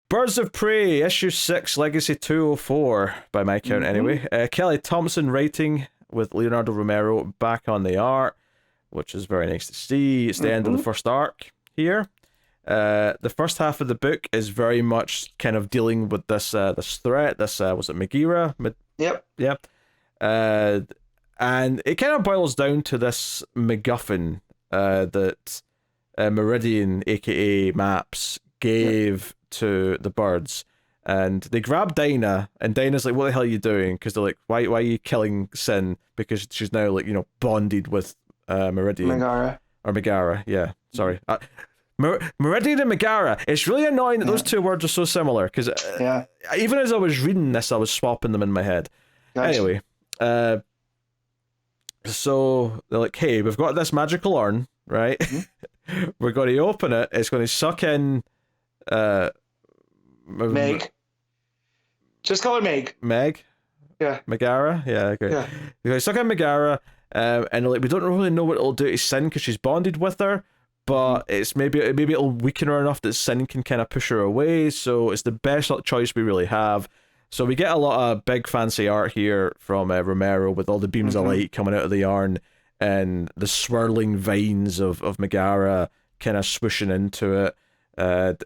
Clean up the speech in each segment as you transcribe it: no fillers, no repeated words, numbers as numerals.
Birds of Prey, issue 6, Legacy 204, by my count anyway. Kelly Thompson writing with Leonardo Romero back on the art, which is very nice to see. It's the end of the first arc here. The first half of the book is very much kind of dealing with this this threat. This was it Megara? Yep. Yep. And it kind of boils down to this MacGuffin that Meridian, aka Maps, gave to the birds. And they grab Dinah, and Dinah's like, "What the hell are you doing?" Because they're like, "Why are you killing Sin?" Because she's now like, bonded with Meridian. Megara, yeah. Sorry. Meridian and Megara. It's really annoying that those two words are so similar, because even as I was reading this, I was swapping them in my head. Gotcha. Anyway, so they're like, "Hey, we've got this magical urn, right? We're going to open it. It's going to suck in Meg. Just call her Meg. Meg? Yeah. Megara? Yeah, okay. Yeah. They're going to suck in Megara, and like, we don't really know what it'll do to Sin because she's bonded with her, but it's maybe it'll weaken her enough that Sin can kind of push her away, so it's the best choice we really have. So we get a lot of big fancy art here from Romero with all the beams of light coming out of the urn and the swirling vines of Megara kind of swooshing into it.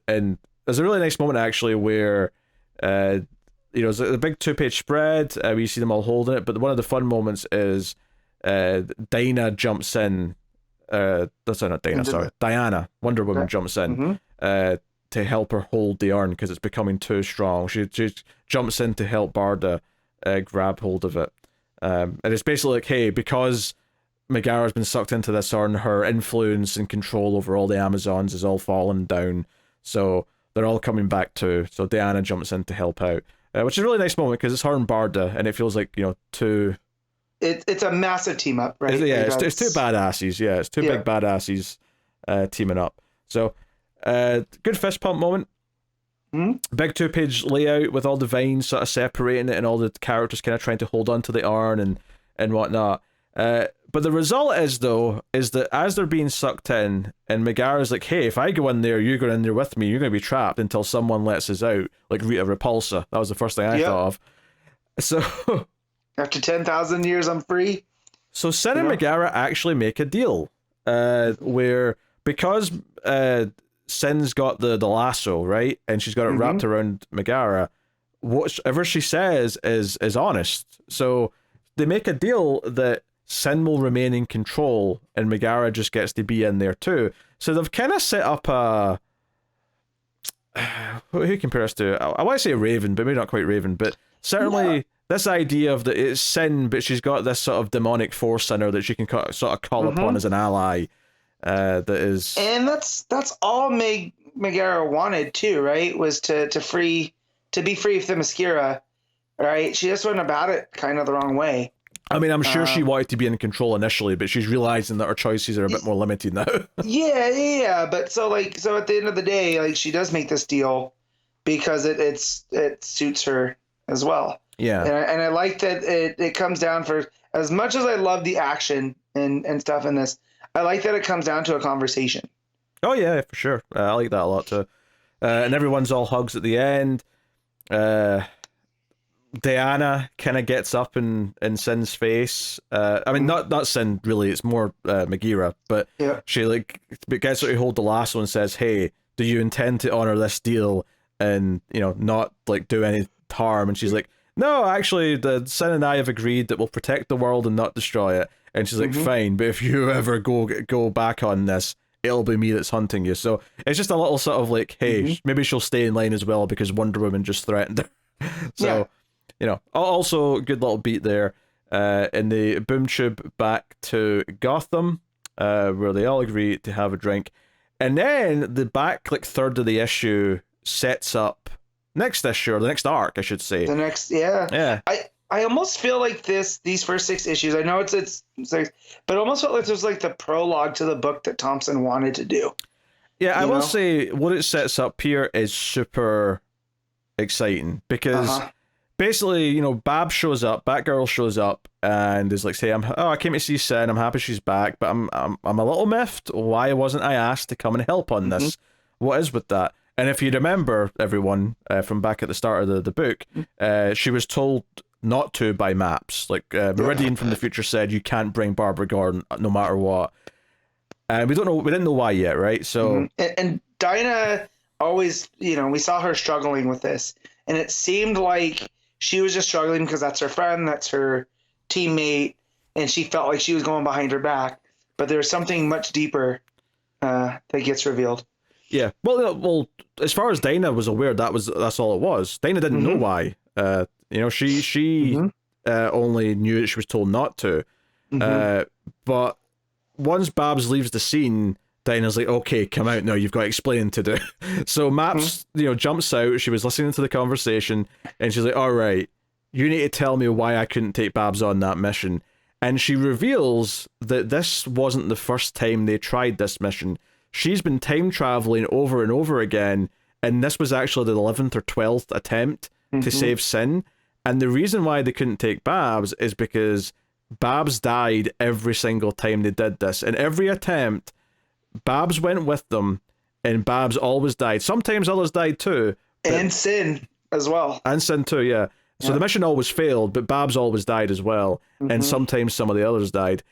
And there's a really nice moment actually where, there's a big 2-page spread where you see them all holding it, but one of the fun moments is Dinah jumps in. That's not Dinah, sorry. Diana, Wonder Woman jumps in to help her hold the urn because it's becoming too strong. She jumps in to help Barda grab hold of it. And it's basically like, hey, because Megara's been sucked into this urn, her influence and control over all the Amazons is all fallen down. So they're all coming back too. So Diana jumps in to help out, which is a really nice moment because it's her and Barda, and it feels like, two... It's a massive team up, right? It's two badasses. Yeah, it's two big badasses teaming up. So, good fist pump moment. Big 2-page layout with all the vines sort of separating it and all the characters kind of trying to hold on to the urn and whatnot. But the result is that as they're being sucked in, and Megara's like, hey, if I go in there, you go in there with me, you're going to be trapped until someone lets us out, like Rita Repulsa. That was the first thing I thought of. So... After 10,000 years, I'm free. So Sin and Megara actually make a deal where, because Sin's got the lasso, right, and she's got it wrapped around Megara, whatever she says is honest. So they make a deal that Sin will remain in control and Megara just gets to be in there too. So they've kind of set up a... Who compares to? I want to say Raven, but maybe not quite Raven, but certainly... Yeah. This idea of that it's Sin, but she's got this sort of demonic force in her that she can sort of call upon as an ally. That is, and that's all Megara wanted too, right? Was to be free of the Themyscira, right? She just went about it kind of the wrong way. I mean, I'm sure she wanted to be in control initially, but she's realizing that her choices are a bit more limited now. yeah. But so at the end of the day, like, she does make this deal because it suits her as well. Yeah, and I like that it comes down for, as much as I love the action and stuff in this, I like that it comes down to a conversation. Oh yeah, for sure. I like that a lot too. And everyone's all hugs at the end. Diana kind of gets up in Sin's face. I mean, not Sin really. It's more Megara, but she like gets her to hold the lasso and says, "Hey, do you intend to honor this deal and not like do any harm?" And she's like, "No, actually, the Sin and I have agreed that we'll protect the world and not destroy it." And she's like, "Fine, but if you ever go back on this, it'll be me that's hunting you." So it's just a little sort of like, hey, maybe she'll stay in line as well because Wonder Woman just threatened her. So, also good little beat there. In the boom tube back to Gotham, where they all agree to have a drink. And then the back third of the issue sets up next issue, or the next arc, I should say. The next, yeah. I almost feel like these first 6 issues, I know it's 6, but it almost felt like there's like the prologue to the book that Thompson wanted to do. Yeah, I will say what it sets up here is super exciting because basically, Batgirl shows up and is like, "Say, I came to see Sin. I'm happy she's back, but I'm a little miffed. Why wasn't I asked to come and help on this? What is with that?" And if you remember, everyone, from back at the start of the book, she was told not to by Maps. Like, Meridian from the future said, you can't bring Barbara Gordon no matter what. And we didn't know why yet, right? So and Dinah always, we saw her struggling with this, and it seemed like she was just struggling because that's her friend, that's her teammate, and she felt like she was going behind her back. But there's something much deeper that gets revealed. Yeah. Well, as far as Dinah was aware, that's all it was. Dinah didn't know why. She only knew that she was told not to. But once Babs leaves the scene, Dinah's like, okay, come out now, you've got explaining to do. So Maps, jumps out, she was listening to the conversation, and she's like, all right, you need to tell me why I couldn't take Babs on that mission. And she reveals that this wasn't the first time they tried this mission. She's been time traveling over and over again, and this was actually the 11th or 12th attempt to save Sin. And the reason why they couldn't take Babs is because Babs died every single time they did this. And every attempt, Babs went with them, and Babs always died. Sometimes others died too. And Sin as well. And Sin too, yeah. So the mission always failed, but Babs always died as well. And sometimes some of the others died.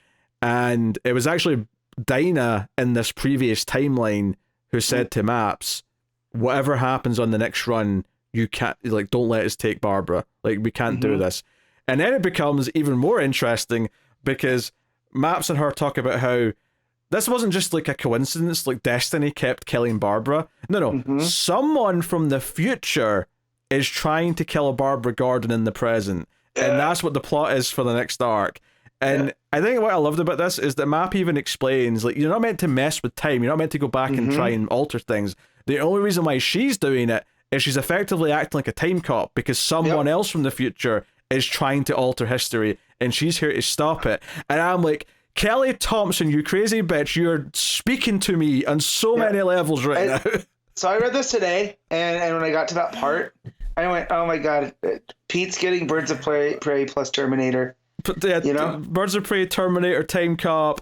And it was actually Dinah in this previous timeline who said to Maps, whatever happens on the next run, you can't, like, don't let us take Barbara. Like, we can't do this. And then it becomes even more interesting because Maps and her talk about how this wasn't just like a coincidence, like Destiny kept killing Barbara. No. Someone from the future is trying to kill Barbara Gordon in the present. And that's what the plot is for the next arc. And I think what I loved about this is that Map even explains, like, you're not meant to mess with time. You're not meant to go back and try and alter things. The only reason why she's doing it is she's effectively acting like a time cop because someone else from the future is trying to alter history, and she's here to stop it. And I'm like, Kelly Thompson, you crazy bitch, you're speaking to me on so many levels right now. So I read this today, and when I got to that part, I went, oh my god, Pete's getting Birds of Prey plus Terminator. But Birds of Prey, Terminator, Time Cop.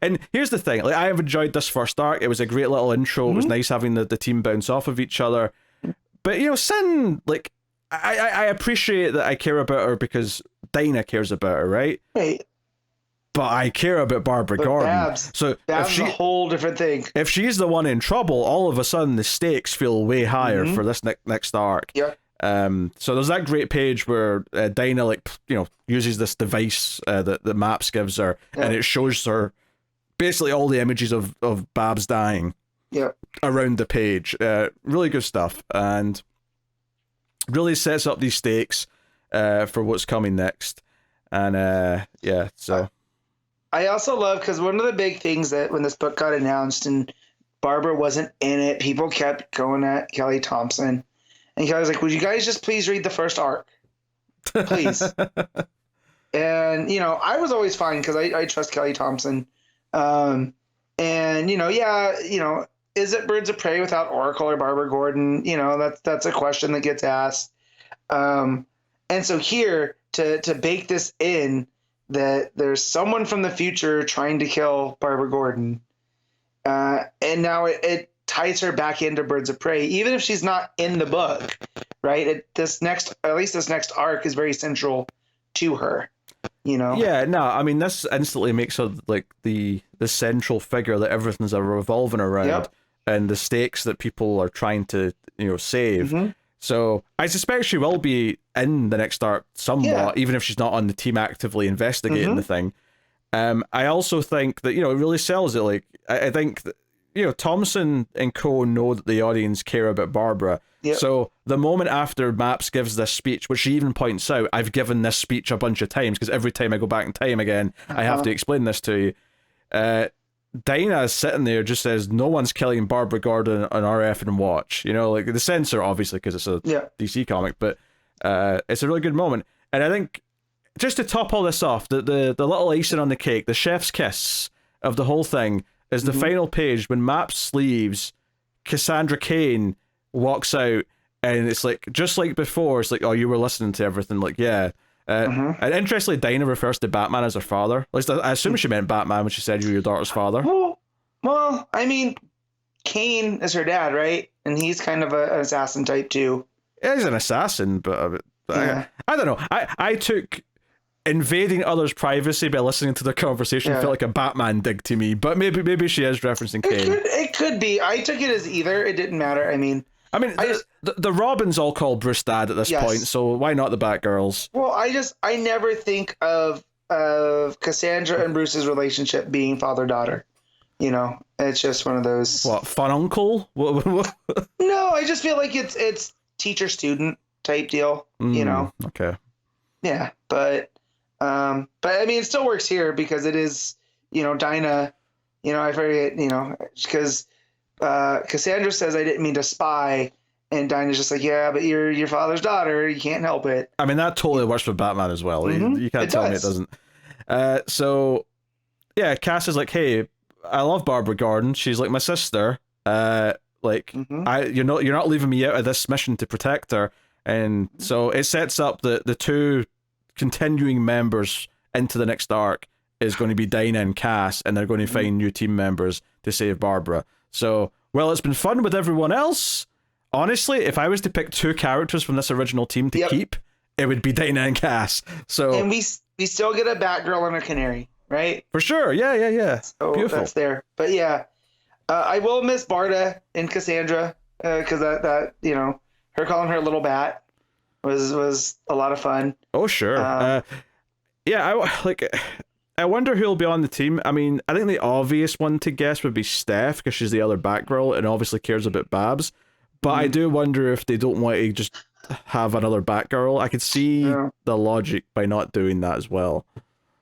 And here's the thing, like, I have enjoyed this first arc. It was a great little intro. It was nice having the team bounce off of each other. But, Sin, like, I appreciate that I care about her because Dinah cares about her, right? Right. But I care about Barbara Gordon. Babs is a whole different thing. If she's the one in trouble, all of a sudden the stakes feel way higher for this next arc. Yeah. So there's that great page where Dinah, like, uses this device that Maps gives her, and it shows her basically all the images of Babs dying around the page. Really good stuff, and really sets up these stakes for what's coming next. And so I also love, because one of the big things that when this book got announced and Barbara wasn't in it, people kept going at Kelly Thompson. And Kelly's like, would you guys just please read the first arc? Please. And, I was always fine because I trust Kelly Thompson. And, is it Birds of Prey without Oracle or Barbara Gordon? That's a question that gets asked. And so here, to bake this in, that there's someone from the future trying to kill Barbara Gordon. And now it ties her back into Birds of Prey, even if she's not in the book, right? This next arc is very central to her, Yeah, no, I mean, this instantly makes her like the central figure that everything's revolving around, and the stakes that people are trying to, save. So I suspect she will be in the next arc somewhat, even if she's not on the team actively investigating the thing. I also think that, it really sells it. Like, I think that, Thompson and co know that the audience care about Barbara. So the moment after Maps gives this speech, which she even points out, I've given this speech a bunch of times because every time I go back in time again, I have to explain this to you. Dinah is sitting there, just says, no one's killing Barbara Gordon on our effing watch. Like the censor, obviously, because it's a DC comic, but it's a really good moment. And I think, just to top all this off, the little icing on the cake, the chef's kiss of the whole thing, is the final page when Maps leaves, Cassandra Cain walks out, and it's like, just like before, it's like, oh, you were listening to everything, like, yeah. And interestingly, Dinah refers to Batman as her father. At least I assume she meant Batman when she said you were your daughter's father. Well, I mean, Cain is her dad, right? and he's kind of an assassin type too. Yeah, he's an assassin, but Yeah. I don't know. I took invading others' privacy by listening to their conversation felt like a Batman dig to me, but maybe she is referencing Kane. It could be. I took it as either. It didn't matter. I mean, the Robins all call Bruce Dad at this point, so why not the Batgirls? Well, I never think of Cassandra and Bruce's relationship being father-daughter. You know, it's just one of those. What, fun uncle? What? No, I just feel like it's teacher-student type deal. You know. Okay. Yeah, but I mean, it still works here because it is, you know, Dinah. You know, I forget, you know, because Cassandra says I didn't mean to spy, and Dinah's just like, yeah, but you're your father's daughter. You can't help it. I mean, that totally works for Batman as well. You can't tell me it doesn't. So, yeah, Cass is like, hey, I love Barbara Gordon. She's like my sister. You're not leaving me out of this mission to protect her. And so it sets up the two continuing members into the next arc is going to be Dinah and Cass, and they're going to find new team members to save Barbara. So, well, it's been fun with everyone else. Honestly, if I was to pick two characters from this original team to keep, it would be Dinah and Cass. So, and we still get a Batgirl and a Canary, right? For sure, yeah. So beautiful. That's there, but yeah, I will miss Barda and Cassandra because that you know, her calling her little bat was a lot of fun. Oh sure, I wonder who'll be on the team. I mean, I think the obvious one to guess would be Steph because she's the other Batgirl and obviously cares about Babs. But I do wonder if they don't want to just have another Batgirl. I could see the logic by not doing that as well.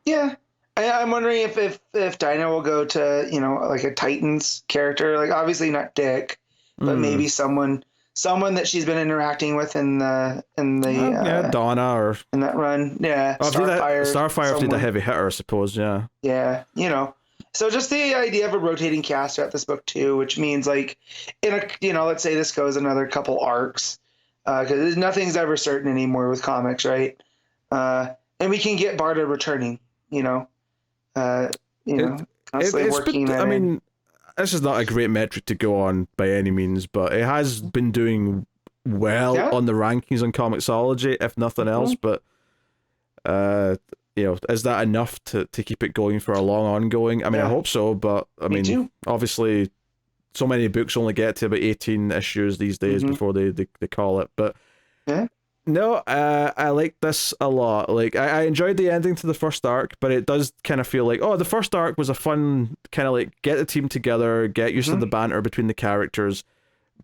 Yeah. I'm wondering if Dinah will go to, you know, like a Titans character, like obviously not Dick, but maybe someone that she's been interacting with in the Donna or in that run. Yeah. Starfire did a heavy hitter, I suppose, yeah. Yeah, you know. So just the idea of a rotating cast throughout this book too, which means like in a, you know, let's say this goes another couple arcs, because nothing's ever certain anymore with comics, right? And we can get Barda returning, you know, constantly working. I mean, this is not a great metric to go on by any means, but it has been doing well on the rankings on Comixology, if nothing else. But you know, is that enough to keep it going for a long ongoing? I mean, I hope so, but I mean, obviously, so many books only get to about 18 issues these days before they call it. But no, I like this a lot. Like, I enjoyed the ending to the first arc, but it does kind of feel like, oh, the first arc was a fun kind of like get the team together, get used to the banter between the characters.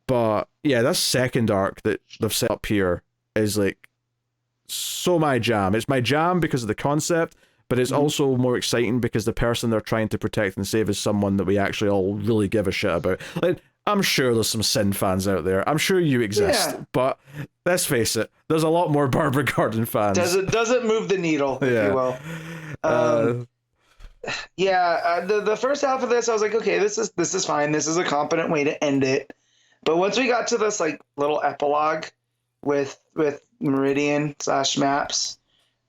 But yeah, this second arc that they've set up here is like so my jam. It's my jam because of the concept, but it's also more exciting because the person they're trying to protect and save is someone that we actually all really give a shit about. Like, I'm sure there's some Sin fans out there. I'm sure you exist, but let's face it, there's a lot more Barbara Gordon fans. Doesn't move the needle, if you will. The first half of this, I was like, okay, this is fine. This is a competent way to end it. But once we got to this like little epilogue with Meridian / Maps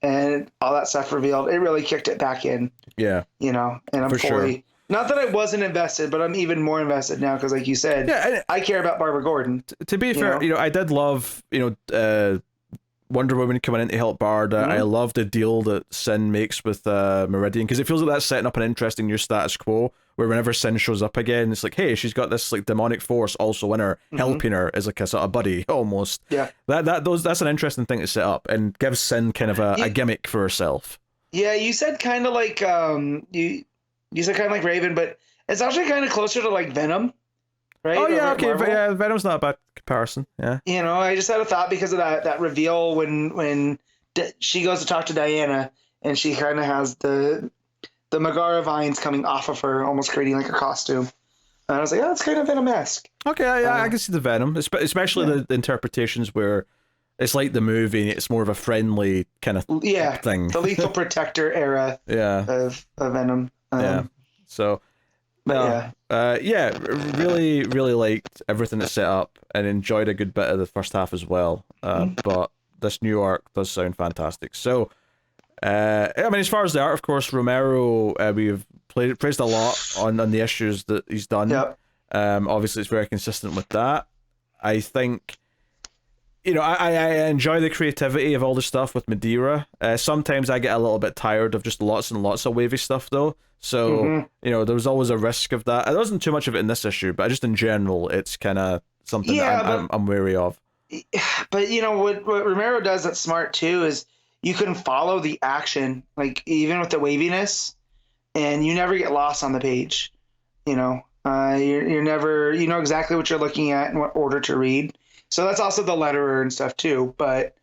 and all that stuff revealed, it really kicked it back in. Yeah. You know, and I'm fully not that I wasn't invested, but I'm even more invested now because, like you said, I care about Barbara Gordon. To be fair, you know, I did love, you know, Wonder Woman coming in to help Barda. I love the deal that Sin makes with Meridian because it feels like that's setting up an interesting new status quo where whenever Sin shows up again, it's like, hey, she's got this like demonic force also in her, helping her as like a sort of buddy almost. Yeah, that's an interesting thing to set up and gives Sin kind of a gimmick for herself. Yeah, you said kind of like you said kind of like Raven, but it's actually kind of closer to like Venom, right? Oh yeah, okay, but yeah, Venom's not a bad comparison. Yeah, you know, I just had a thought because of that reveal when she goes to talk to Diana and she kind of has the Megara vines coming off of her, almost creating like a costume. And I was like, oh, that's kind of Venom-esque. Okay, I can see the Venom, especially the interpretations where it's like the movie, it's more of a friendly kind of thing. The Lethal Protector era of Venom. So, really, really liked everything that's set up and enjoyed a good bit of the first half as well. But this new arc does sound fantastic. So, I mean, as far as the art, of course, Romero, we've praised a lot on the issues that he's done. Obviously, it's very consistent with that. I think, I enjoy the creativity of all the stuff with Madeira. Sometimes I get a little bit tired of just lots and lots of wavy stuff, though. So, there was always a risk of that. There wasn't too much of it in this issue, but just in general, it's kind of something that I'm wary of. But, what Romero does that's smart, too, is you can follow the action, like, even with the waviness, and you never get lost on the page. You're never, exactly what you're looking at and what order to read. So that's also the letterer and stuff too. But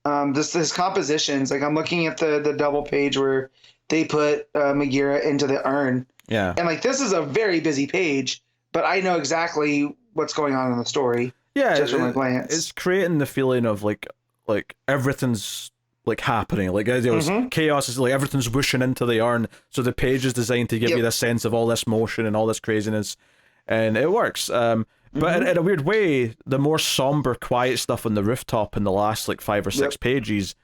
this compositions, like I'm looking at the double page where they put Madeira into the urn. Yeah. And like this is a very busy page, but I know exactly what's going on in the story. Yeah. Just from a glance. It's creating the feeling of like everything's like happening. Like chaos is like everything's whooshing into the urn. So the page is designed to give you the sense of all this motion and all this craziness. And it works. But in a weird way, the more somber, quiet stuff on the rooftop in the last like 5 or 6 pages,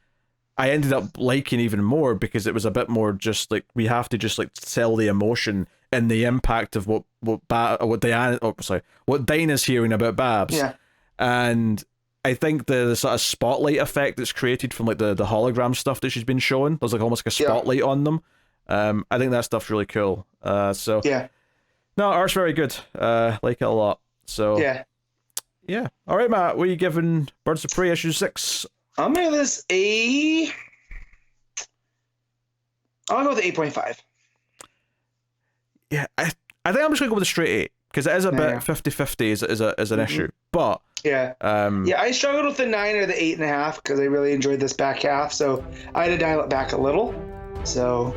I ended up liking even more because it was a bit more just like we have to just like sell the emotion and the impact of what Dinah's hearing about Babs. Yeah. And I think the sort of spotlight effect that's created from like the hologram stuff that she's been showing, there's like almost like a spotlight on them. I think that stuff's really cool. So no, art's very good. Like it a lot. So yeah. All right, Matt. What are you giving Birds of Prey issue 6? I'm gonna give this I'll go with 8.5. Yeah, I think I'm just gonna go with a straight 8 because it is a bit 50-50 as an issue. But I struggled with the 9 or the 8.5 because I really enjoyed this back half, so I had to dial it back a little. So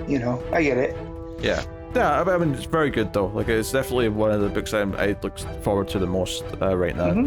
I get it. Yeah. Yeah, I mean, it's very good though. Like, it's definitely one of the books I look forward to the most right now.